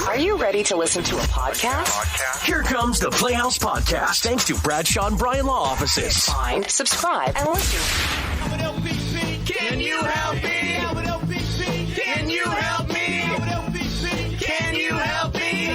Are you ready to listen to a podcast? Here comes the Playhouse Podcast, thanks to Bradshaw and Bryan Law Offices. Find, subscribe, and listen. Can you help me? Can you help me? Can you help me?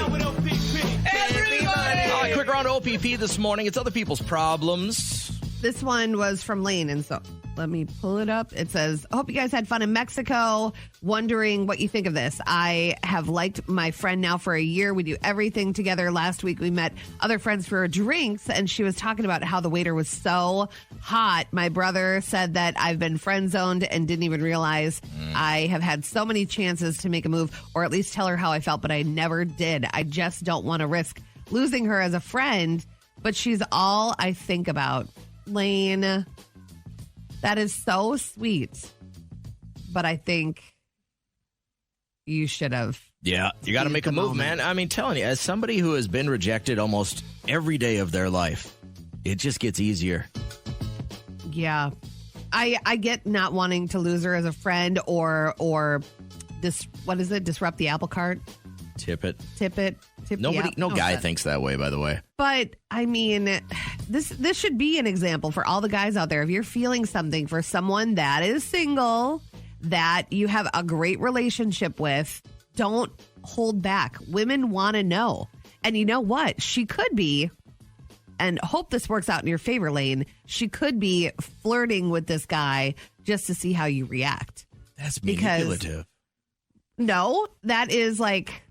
Everybody! All right, quick round of OPP this morning. It's other people's problems. This one was from Lane, and so let me pull it up. It says, I hope you guys had fun in Mexico. Wondering what you think of this. I have liked my friend now for a year. We do everything together. Last week we met other friends for drinks, and she was talking about how the waiter was so hot. My brother said that I've been friend zoned and didn't even realize. I have had so many chances to make a move or at least tell her how I felt, but I never did. I just don't want to risk losing her as a friend, but she's all I think about. Lane, that is so sweet, but I think you should have. Yeah, you got to make a move, man. I mean, telling you, as somebody who has been rejected almost every day of their life, it just gets easier. Yeah. I get not wanting to lose her as a friend or this, what is it? Disrupt the apple cart? Tip it. No guy thinks that way, by the way. But I mean, this should be an example for all the guys out there. If you're feeling something for someone that is single, that you have a great relationship with, don't hold back. Women want to know. And you know what? She could be, and hope this works out in your favor, Lane, she could be flirting with this guy just to see how you react. That's manipulative. No, that is like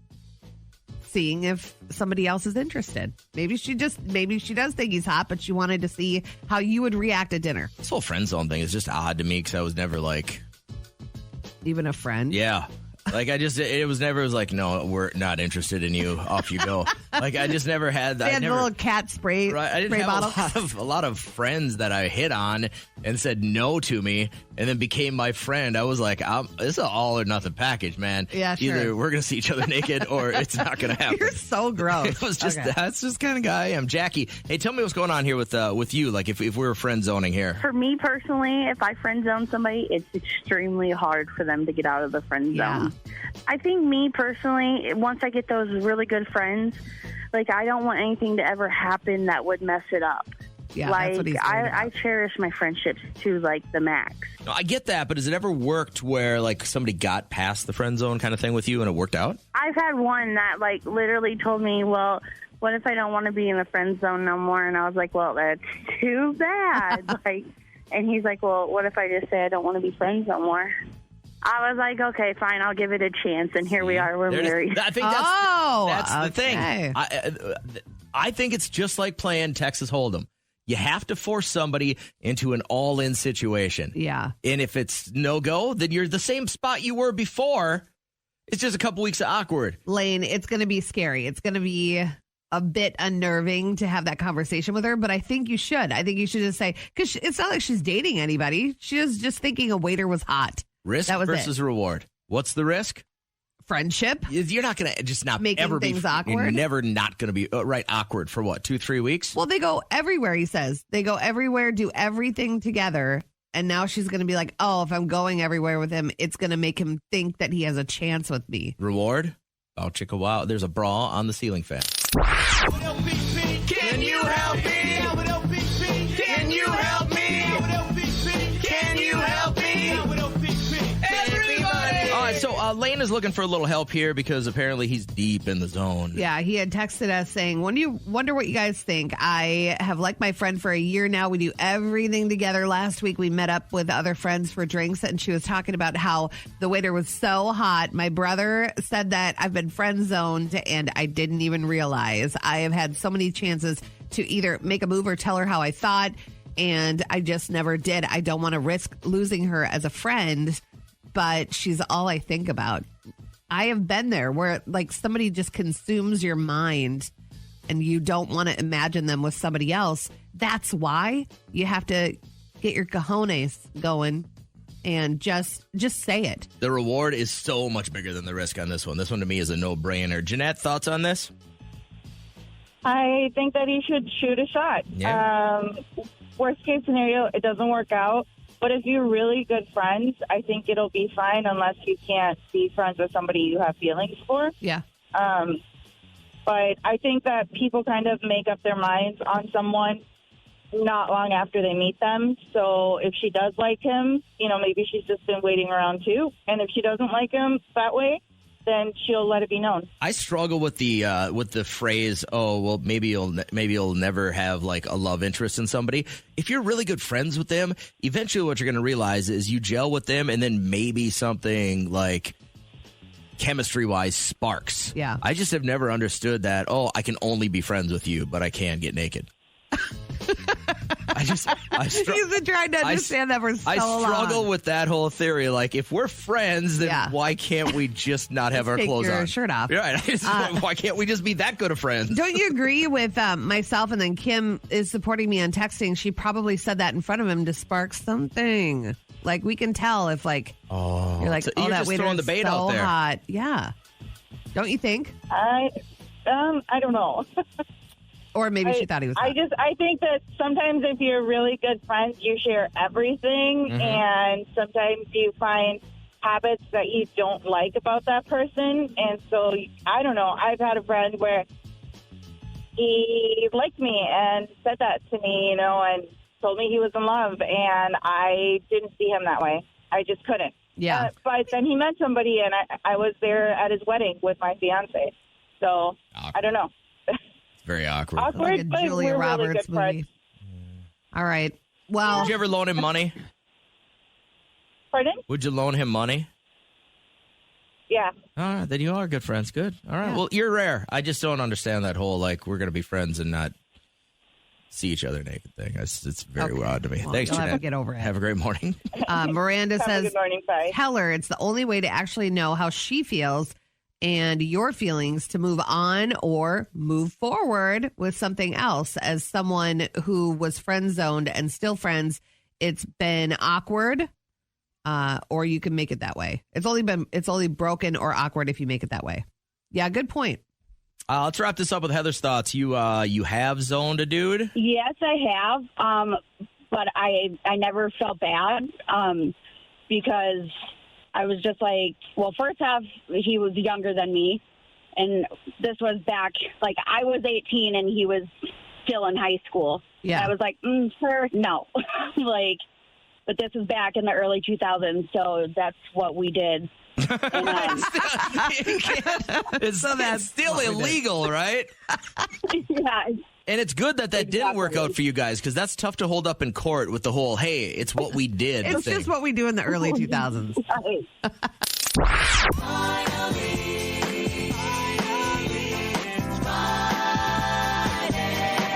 seeing if somebody else is interested. Maybe she does think he's hot, but she wanted to see how you would react at dinner. This whole friend zone thing is just odd to me because I was never like... Even a friend? Yeah. Like, it was like, no, we're not interested in you. Off you go. Like, I just never had that. They had the little cat spray, right, I didn't have a lot of friends that I hit on and said no to me and then became my friend. I was like, it's an all or nothing package, man. Yeah, sure. Either we're going to see each other naked or it's not going to happen. You're so gross. It was just, that's just kind of guy I am. Jackie, hey, tell me what's going on here with you. Like, if we were friend zoning here. For me personally, if I friend zone somebody, it's extremely hard for them to get out of the friend zone. I think me personally, once I get those really good friends, like, I don't want anything to ever happen that would mess it up. Yeah, like, that's what he's I cherish my friendships to, like, the max. No, I get that, but has it ever worked where, like, somebody got past the friend zone kind of thing with you and it worked out? I've had one that, like, literally told me, well, what if I don't want to be in the friend zone no more? And I was like, well, that's too bad. And he's like, well, what if I just say I don't want to be friends no more? I was like, okay, fine, I'll give it a chance. And here we are, we're married. I think that's the okay. thing. I think it's just like playing Texas Hold'em. You have to force somebody into an all-in situation. Yeah. And if it's no-go, then you're the same spot you were before. It's just a couple weeks of awkward. Lane, it's going to be scary. It's going to be a bit unnerving to have that conversation with her, but I think you should. I think you should just say, because it's not like she's dating anybody. She was just thinking a waiter was hot. Risk versus reward. What's the risk? Friendship. You're not going to just not making ever things be awkward. You're never not going to be awkward for what, 2-3 weeks? Well, they go everywhere. He says they go everywhere, do everything together, and now she's going to be like, "Oh, if I'm going everywhere with him, it's going to make him think that he has a chance with me." Reward? Oh, chicka wow! There's a bra on the ceiling fan. Can you help me? Can you help me? Can you help me? Everybody! All right, so Lane is looking for a little help here because apparently he's deep in the zone. Yeah, he had texted us saying, wonder what you guys think. I have liked my friend for a year now. We do everything together. Last week we met up with other friends for drinks, and she was talking about how the waiter was so hot. My brother said that I've been friend zoned, and I didn't even realize. I have had so many chances to either make a move or tell her how I thought, and I just never did. I don't want to risk losing her as a friend, but she's all I think about. I have been there where, like, somebody just consumes your mind and you don't want to imagine them with somebody else. That's why you have to get your cojones going and just say it. The reward is so much bigger than the risk on this one. This one to me is a no-brainer. Jeanette, thoughts on this? I think that he should shoot a shot. Yeah. Worst case scenario, it doesn't work out. But if you're really good friends, I think it'll be fine unless you can't be friends with somebody you have feelings for. Yeah. But I think that people kind of make up their minds on someone not long after they meet them. So if she does like him, maybe she's just been waiting around too. And if she doesn't like him that way, then she'll let it be known. I struggle with the phrase, "Oh, well, maybe you'll never have like a love interest in somebody." If you're really good friends with them, eventually what you're going to realize is you gel with them, and then maybe something like chemistry-wise sparks. Yeah. I just have never understood that. Oh, I can only be friends with you, but I can get naked. You've been trying to understand that for so long. I struggle with that whole theory. Like, if we're friends, then why can't we just not have our clothes take your on? shirt off. Right. Why can't we just be that good of friends? Don't you agree with myself? And then Kim is supporting me on texting. She probably said that in front of him to spark something. Like, we can tell if, like, you're like, so oh, you're that just waiter throwing is the bait so out there. hot. Yeah. Don't you think? I don't know. Or maybe she thought he was hot. I think that sometimes if you're really good friends, you share everything, and sometimes you find habits that you don't like about that person. And so, I don't know. I've had a friend where he liked me and said that to me, and told me he was in love, and I didn't see him that way. I just couldn't. Yeah. But then he met somebody, and I was there at his wedding with my fiance. So, I don't know. Very awkward. Like a but Julia we're really Roberts good friends. movie. All right. Well, Would you ever loan him money? Pardon? Would you loan him money? Yeah. All right, then you are good friends. Good. All right. Yeah. Well, you're rare. I just don't understand that whole, like, we're going to be friends and not see each other naked thing. It's very odd to me. Well, Thanks, you'll have Jeanette. to get over it. Have a great morning. Miranda Have a says, good morning. Bye. tell her it's the only way to actually know how she feels and your feelings to move on or move forward with something else. As someone who was friend zoned and still friends, it's been awkward, or you can make it that way. It's only broken or awkward if you make it that way. Yeah, good point. Let's wrap this up with Heather's thoughts. You have zoned a dude? Yes, I have, but I never felt bad because I was just like, well, first half, he was younger than me, and this was back, like, I was 18 and he was still in high school. Yeah. And I was like, sir, no. Like, but this was back in the early 2000s, so that's what we did. And, It's still illegal, right? yeah. And it's good that didn't work out for you guys, because that's tough to hold up in court with the whole, hey, it's what we did It's thing. just what we do in the early 2000s.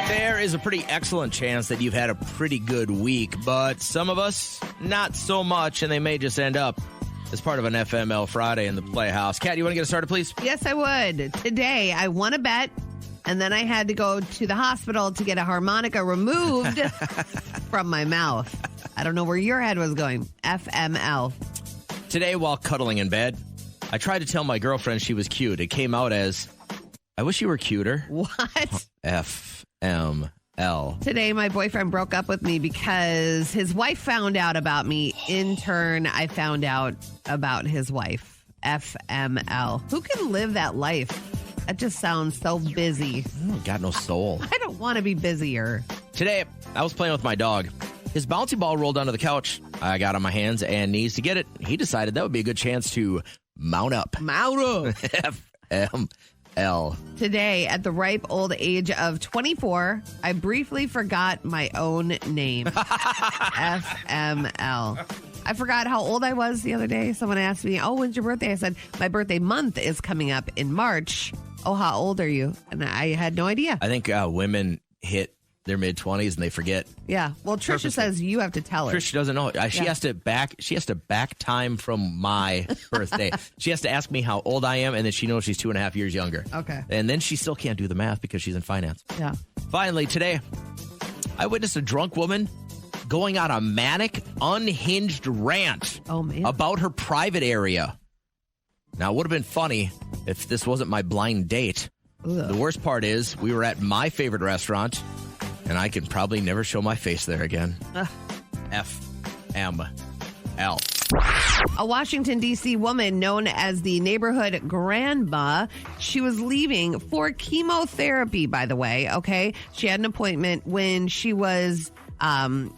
There is a pretty excellent chance that you've had a pretty good week, but some of us, not so much, and they may just end up as part of an FML Friday in the Playhouse. Kat, you want to get us started, please? Yes, I would. Today, I won a bet, and then I had to go to the hospital to get a harmonica removed from my mouth. I don't know where your head was going. FML. Today, while cuddling in bed, I tried to tell my girlfriend she was cute. It came out as, I wish you were cuter. What? FML. Today, my boyfriend broke up with me because his wife found out about me. In turn, I found out about his wife. FML. Who can live that life? That just sounds so busy. Got no soul. I don't want to be busier. Today, I was playing with my dog. His bouncy ball rolled onto the couch. I got on my hands and knees to get it. He decided that would be a good chance to mount up. Mount up. FML. Today, at the ripe old age of 24, I briefly forgot my own name. FML. I forgot how old I was the other day. Someone asked me, oh, when's your birthday? I said, my birthday month is coming up in March. Oh, how old are you? And I had no idea. I think women hit their mid-20s and they forget. Yeah. Well, Trisha says you have to tell her. Trish doesn't know. She has to back time from my birthday. She has to ask me how old I am, and then she knows she's 2.5 years younger. Okay. And then she still can't do the math because she's in finance. Yeah. Finally, today, I witnessed a drunk woman going on a manic, unhinged rant about her private area. Now, it would have been funny if this wasn't my blind date. Ugh. The worst part is we were at my favorite restaurant, and I can probably never show my face there again. FML. A Washington, D.C. woman known as the neighborhood grandma, she was leaving for chemotherapy, by the way, okay? She had an appointment when she was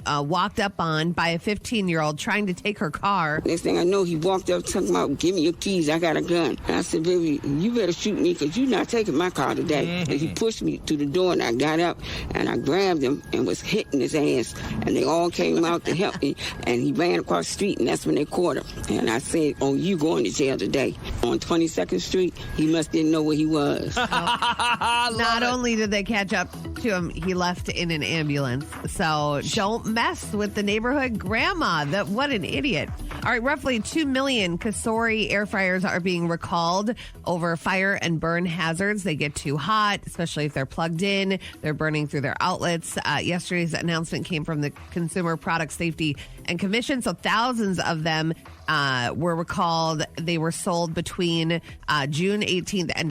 walked up on by a 15-year-old trying to take her car. Next thing I know, he walked up talking about, give me your keys, I got a gun. And I said, baby, you better shoot me because you're not taking my car today. And he pushed me to the door and I got up and I grabbed him and was hitting his ass. And they all came out to help me. And he ran across the street and that's when they caught him. And I said, oh, you going to jail today. On 22nd Street, he must didn't know where he was. Not only did they catch up to him, he left in an ambulance. So don't mess with the neighborhood grandma. What an idiot. All right, roughly 2 million Cosori air fryers are being recalled over fire and burn hazards. They get too hot, especially if they're plugged in. They're burning through their outlets. Yesterday's announcement came from the Consumer Product Safety and Commission. So thousands of them were recalled. They were sold between June 18th and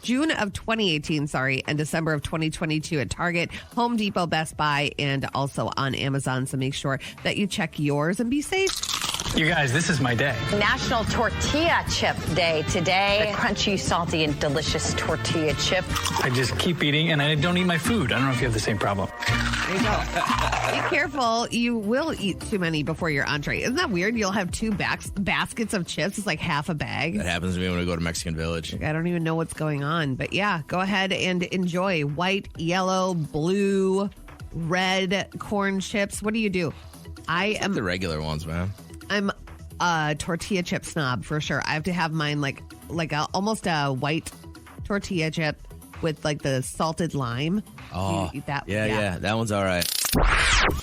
June of 2018, and December of 2022 at Target, Home Depot, Best Buy, and also on Amazon. So make sure that you check yours and be safe. You guys, this is my day. National Tortilla Chip Day today. A crunchy, salty, and delicious tortilla chip. I just keep eating, and I don't eat my food. I don't know if you have the same problem. There you go. Be careful. You will eat too many before your entree. Isn't that weird? You'll have two baskets of chips. It's like half a bag. That happens to me when I go to Mexican Village. I don't even know what's going on. But yeah, go ahead and enjoy white, yellow, blue, red corn chips. What do you do? I am the regular ones, man. I'm a tortilla chip snob for sure. I have to have mine almost a white tortilla chip with like the salted lime. Oh, you eat that? Yeah, that one's all right.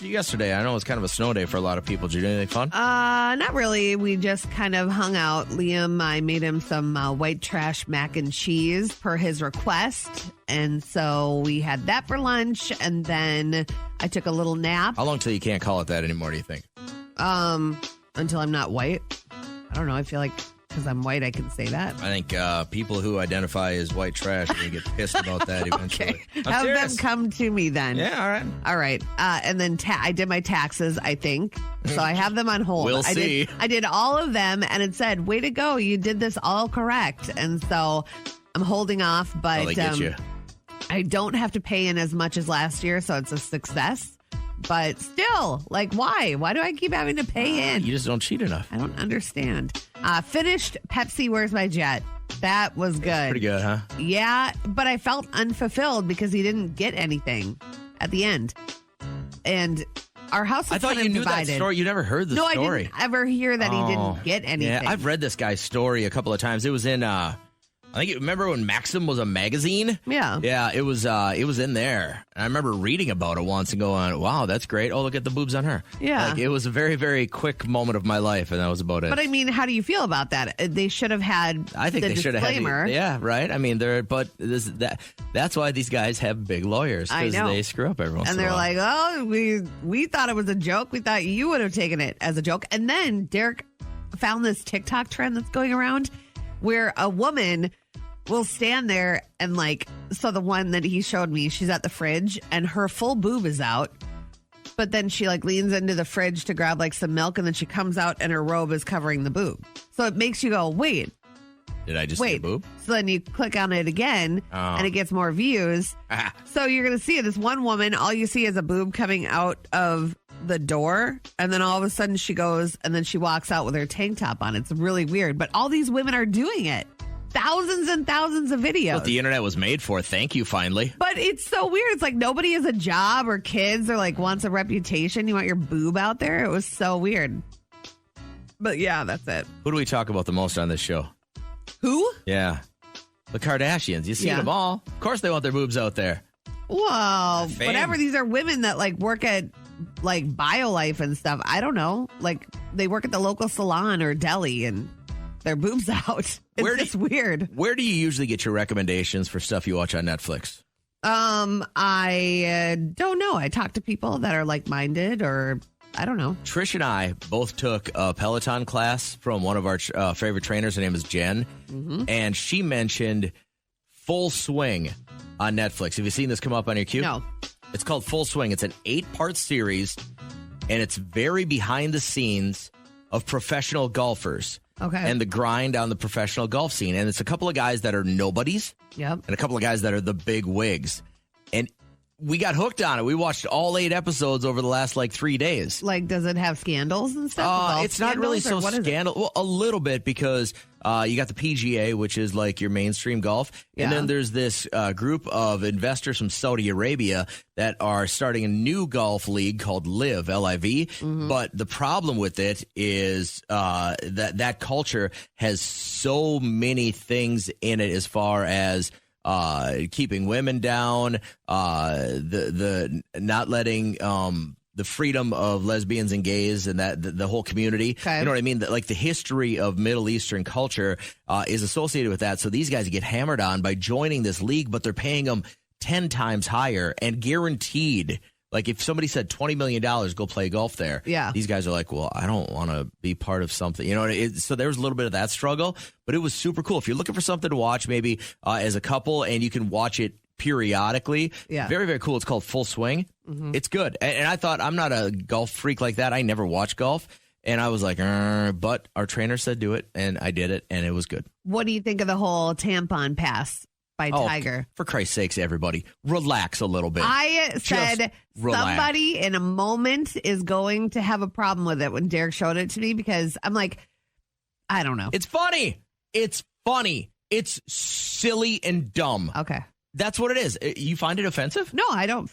Yesterday, I know it was kind of a snow day for a lot of people. Did you do anything fun? Not really. We just kind of hung out. Liam, I made him some white trash mac and cheese per his request. And so we had that for lunch. And then I took a little nap. How long till you can't call it that anymore, do you think? Until I'm not white. I don't know. I feel like because I'm white, I can say that. I think people who identify as white trash are going to get pissed about that eventually. Okay. Have them come to me then. Yeah, all right. And then I did my taxes, I think. So I have them on hold. We'll see. I did all of them, and it said, way to go. You did this all correct. And so I'm holding off, but they get you. I don't have to pay in as much as last year, so it's a success. But still, like, why? Why do I keep having to pay in? You just don't cheat enough. I don't understand. Finished Pepsi Where's My Jet. That was good. That's pretty good, huh? Yeah, but I felt unfulfilled because he didn't get anything at the end. And our house was I thought kind you of knew divided. that story. You never heard the story. No, I didn't ever hear that he didn't get anything. Yeah, I've read this guy's story a couple of times. It was in I think remember when Maxim was a magazine? Yeah. Yeah, it was in there. And I remember reading about it once and going, wow, that's great. Oh, look at the boobs on her. Yeah. Like, it was a very, very quick moment of my life, and that was about it. But I mean, how do you feel about that? They should have had I think they should have had yeah, right? I mean, that's why these guys have big lawyers, because they screw up every once in a while. And they're like, oh, we thought it was a joke. We thought you would have taken it as a joke. And then Derek found this TikTok trend that's going around where a woman will stand there and so the one that he showed me, she's at the fridge and her full boob is out, but then she leans into the fridge to grab some milk, and then she comes out and her robe is covering the boob. So it makes you go, wait. Did I just see a boob? So then you click on it again and it gets more views. So you're going to see this one woman, all you see is a boob coming out of the door, and then all of a sudden she goes and then she walks out with her tank top on. It's really weird, but all these women are doing it. Thousands and thousands of videos. What the internet was made for. Thank you, finally. But it's so weird. It's like nobody has a job or kids or wants a reputation. You want your boob out there? It was so weird. But yeah, that's it. Who do we talk about the most on this show? Who? Yeah. The Kardashians. You see them all. Of course they want their boobs out there. Well, whatever. These are women that work at BioLife and stuff. I don't know. They work at the local salon or deli and their boobs out. It's just weird. Where do you usually get your recommendations for stuff you watch on Netflix? I don't know. I talk to people that are like-minded, or I don't know. Trish and I both took a Peloton class from one of our favorite trainers. Her name is Jen. Mm-hmm. And she mentioned Full Swing on Netflix. Have you seen this come up on your queue? No. It's called Full Swing. It's an 8-part series, and it's very behind the scenes of professional golfers. Okay. And the grind on the professional golf scene. And it's a couple of guys that are nobodies. Yep. And a couple of guys that are the big wigs. And we got hooked on it. We watched all 8 episodes over the last 3 days. Like, does it have scandals and stuff? It's not really so scandal. Well, a little bit because you got the PGA, which is like your mainstream golf. And then there's this group of investors from Saudi Arabia that are starting a new golf league called LIV, L-I-V. Mm-hmm. But the problem with it is that culture has so many things in it as far as keeping women down, the not letting the freedom of lesbians and gays and that the whole community. Okay. You know what I mean? Like the history of Middle Eastern culture is associated with that. So these guys get hammered on by joining this league, but they're paying them 10 times higher and guaranteed. Like if somebody said $20 million, go play golf there. Yeah. These guys are like, well, I don't want to be part of something. You know, so there was a little bit of that struggle, but it was super cool. If you're looking for something to watch, maybe as a couple, and you can watch it periodically. Yeah. Very, very cool. It's called Full Swing. Mm-hmm. It's good. And I thought, I'm not a golf freak like that. I never watch golf. And I was like, but our trainer said do it, and I did it, and it was good. What do you think of the whole tampon pass by Tiger? For Christ's sakes, everybody, relax a little bit. I said somebody in a moment is going to have a problem with it when Derek showed it to me because I'm like, I don't know. It's funny. It's funny. It's silly and dumb. Okay. That's what it is. You find it offensive? No, I don't.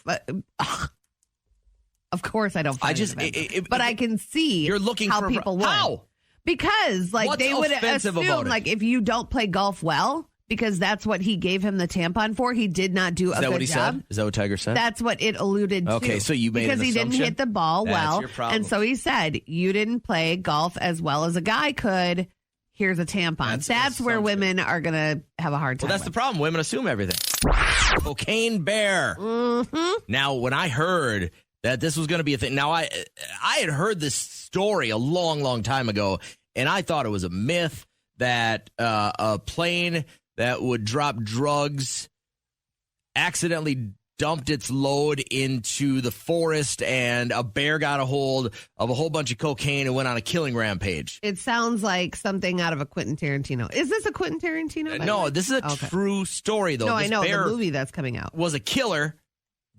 Of course I don't find it offensive. But I can see you're looking how for people would. How? Because What's they would offensive assume about it? like if you don't play golf well, because that's what he gave him the tampon for, he did not do a good job. Is that what he said? Is that what Tiger said? That's what it alluded to. Okay, so you made because an he didn't assumption? hit the ball That's well, your problem. and so he said you didn't play golf as well as a guy could. Here's a tampon. That's where women are going to have a hard time. Well, that's the problem. Women assume everything. Cocaine Bear. Mm-hmm. Now, when I heard that this was going to be a thing, now I had heard this story a long, long time ago, and I thought it was a myth that a plane that would drop drugs accidentally dumped its load into the forest, and a bear got a hold of a whole bunch of cocaine and went on a killing rampage. It sounds like something out of a Quentin Tarantino. Is this a Quentin Tarantino? No, this is a true story, though. No, This I know bear the movie that's coming out was a killer,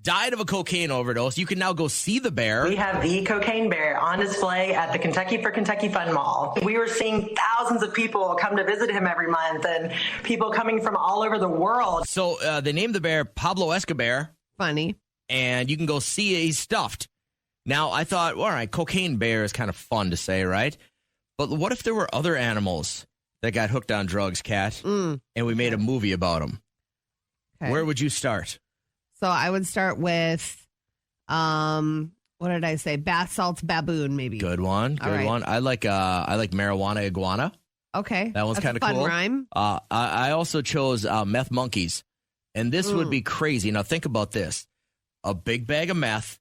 died of a cocaine overdose. You can now go see the bear. We have the cocaine bear on display at the Kentucky for Kentucky Fun Mall. We were seeing thousands of people come to visit him every month, and people coming from all over the world. So they named the bear Pablo Escobar. Funny. And you can go see it. He's stuffed. Now, I thought, all right, cocaine bear is kind of fun to say, right? But what if there were other animals that got hooked on drugs, Kat, and we made a movie about them? Okay. Where would you start? So I would start with, what did I say? Bath salts baboon, maybe. Good one. All Good right. one. I like marijuana iguana. Okay. That one's kind of fun cool. Rhyme. I also chose meth monkeys. And this would be crazy. Now, think about this. A big bag of meth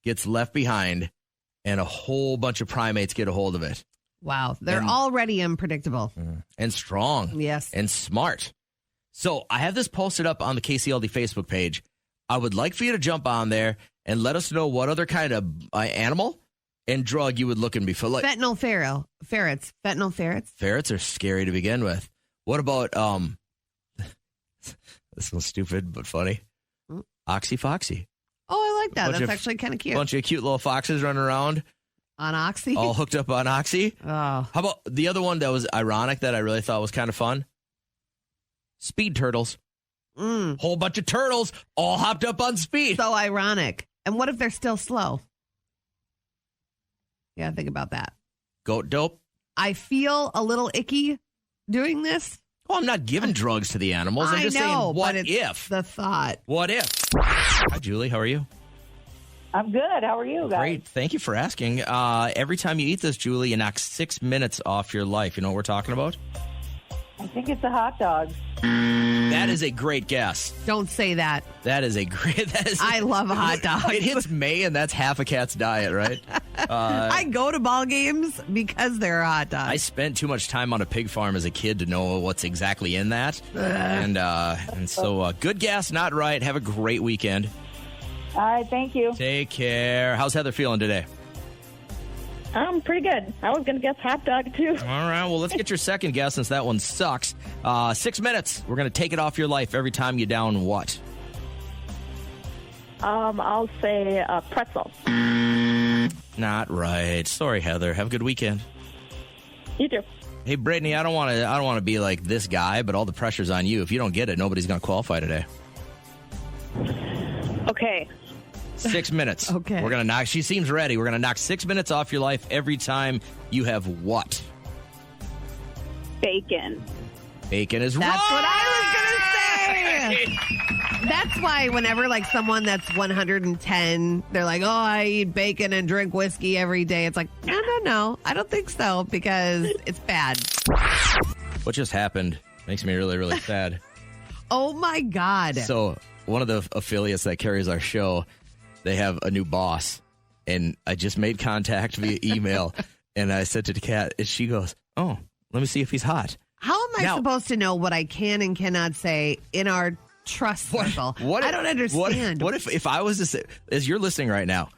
gets left behind, and a whole bunch of primates get a hold of it. Wow. They're already unpredictable. And strong. Yes. And smart. So I have this posted up on the KCLD Facebook page. I would like for you to jump on there and let us know what other kind of animal and drug you would look in before. Like, Fentanyl ferrets. Fentanyl ferrets. ferrets are scary to begin with. What about this one's stupid but funny. Oxy Foxy. Oh, I like that. Bunch That's of- actually kind of cute. Bunch of cute little foxes running around, On Oxy. all hooked up on Oxy. Oh. How about the other one that was ironic that I really thought was kind of fun? Speed turtles. Whole bunch of turtles all hopped up on speed. So ironic. And what if they're still slow? Yeah, think about that. Goat dope. I feel a little icky doing this. Oh, I'm not giving drugs to the animals. I'm just I know, saying, what but it's if? the thought. What if? Hi, Julie. How are you? I'm good. How are you guys? Great. Thank you for asking. Every time you eat this, Julie, you knock 6 minutes off your life. You know what we're talking about? I think it's a hot dog. That is a great guess. Don't say that. That is a great. I love hot dogs. It hits May, and that's half a cat's diet, right? I go to ball games because they're hot dogs. I spent too much time on a pig farm as a kid to know what's exactly in that. And so good guess, not right. Have a great weekend. All right, thank you. Take care. How's Heather feeling today? Pretty good. I was going to guess hot dog, too. All right, well, let's get your second guess since that one sucks. 6 minutes. We're going to take it off your life every time you down what? I'll say pretzel. Not right. Sorry, Heather. Have a good weekend. You too. Hey, Brittany, I don't want to be like this guy, but all the pressure's on you. If you don't get it, nobody's going to qualify today. Okay. 6 minutes. Okay. We're going to knock. She seems ready. We're going to knock 6 minutes off your life every time you have what? Bacon. Bacon is That's right. what I was going to say. That's why whenever like someone that's 110, they're like, oh, I eat bacon and drink whiskey every day. It's like, no. I don't think so because it's bad. What just happened makes me really, really sad. Oh, my God. So one of the affiliates that carries our show, they have a new boss. And I just made contact via email. And I said to the cat, and she goes, oh, let me see if he's hot. How am I supposed to know what I can and cannot say in our trust circle? I don't understand. What if I was to say, as you're listening right now,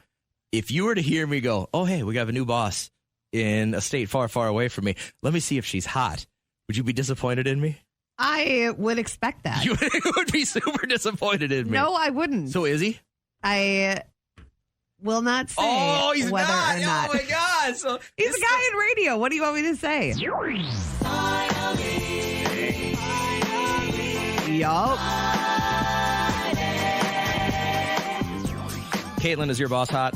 if you were to hear me go, oh, hey, we got a new boss in a state far, far away from me. Let me see if she's hot. Would you be disappointed in me? I would expect that. You would be super disappointed in me. No, I wouldn't. So is he? I will not say he's whether not. or not. Oh, my God. So he's a guy in radio. What do you want me to say? Yup. Caitlin, is your boss hot?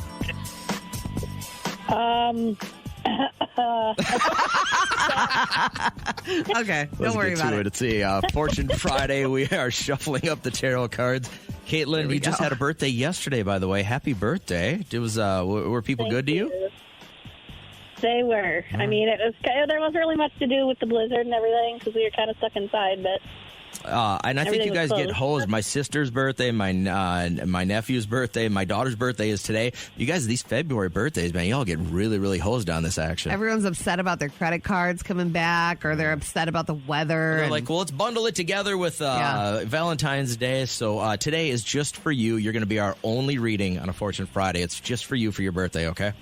Okay, Let's don't worry get about to it. It's a Fortune Friday. We are shuffling up the tarot cards. Caitlin, you just had a birthday yesterday, by the way. Happy birthday. It was. Were people good to you? They were. I mean, there wasn't really much to do with the blizzard and everything because we were kind of stuck inside, but... And I think you guys get hosed. My sister's birthday, my nephew's birthday, my daughter's birthday is today. You guys, these February birthdays, man, y'all get really, really hosed on this action. Everyone's upset about their credit cards coming back, or they're upset about the weather. They're like, well, let's bundle it together with Valentine's Day. So today is just for you. You're going to be our only reading on a Fortune Friday. It's just for you for your birthday, okay?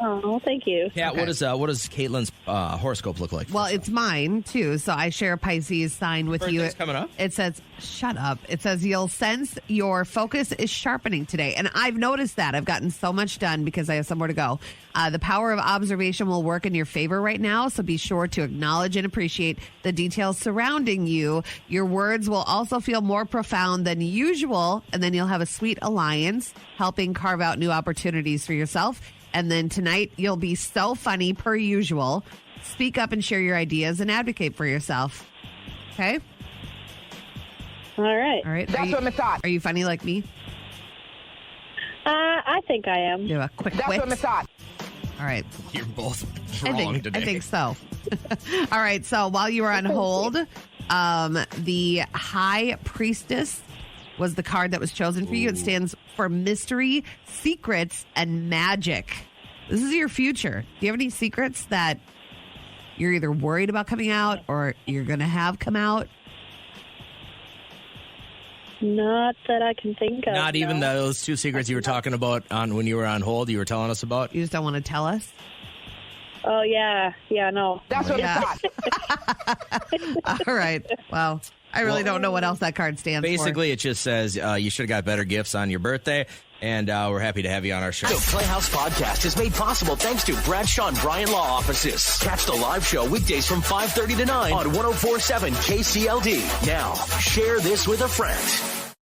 Oh, thank you. Yeah, okay. What does Caitlin's horoscope look like? Well, it's mine, too, so I share a Pisces sign with you. Birthday's coming up. It says, shut up. It says, you'll sense your focus is sharpening today. And I've noticed that. I've gotten so much done because I have somewhere to go. The power of observation will work in your favor right now, so be sure to acknowledge and appreciate the details surrounding you. Your words will also feel more profound than usual, and then you'll have a sweet alliance, helping carve out new opportunities for yourself. And then tonight, you'll be so funny per usual. Speak up and share your ideas and advocate for yourself. Okay? All right. All right. That's what I thought. Are you funny like me? I think I am. Do a quick That's what I thought. All right. You're both wrong today. I think so. All right. So while you were on hold, the High Priestess was the card that was chosen for you. It stands for mystery, secrets, and magic. This is your future. Do you have any secrets that you're either worried about coming out or you're going to have come out? Not that I can think of. Not even those two secrets you were talking about when you were on hold, you were telling us about? You just don't want to tell us? Oh, yeah. Yeah, no. That's what I thought. All right. Well, I really don't know what else that card stands for. Basically, it just says you should have got better gifts on your birthday, and we're happy to have you on our show. The Playhouse Podcast is made possible thanks to Bradshaw and Bryan Law Offices. Catch the live show weekdays from 5:30 to 9 on 104.7 KCLD. Now, share this with a friend.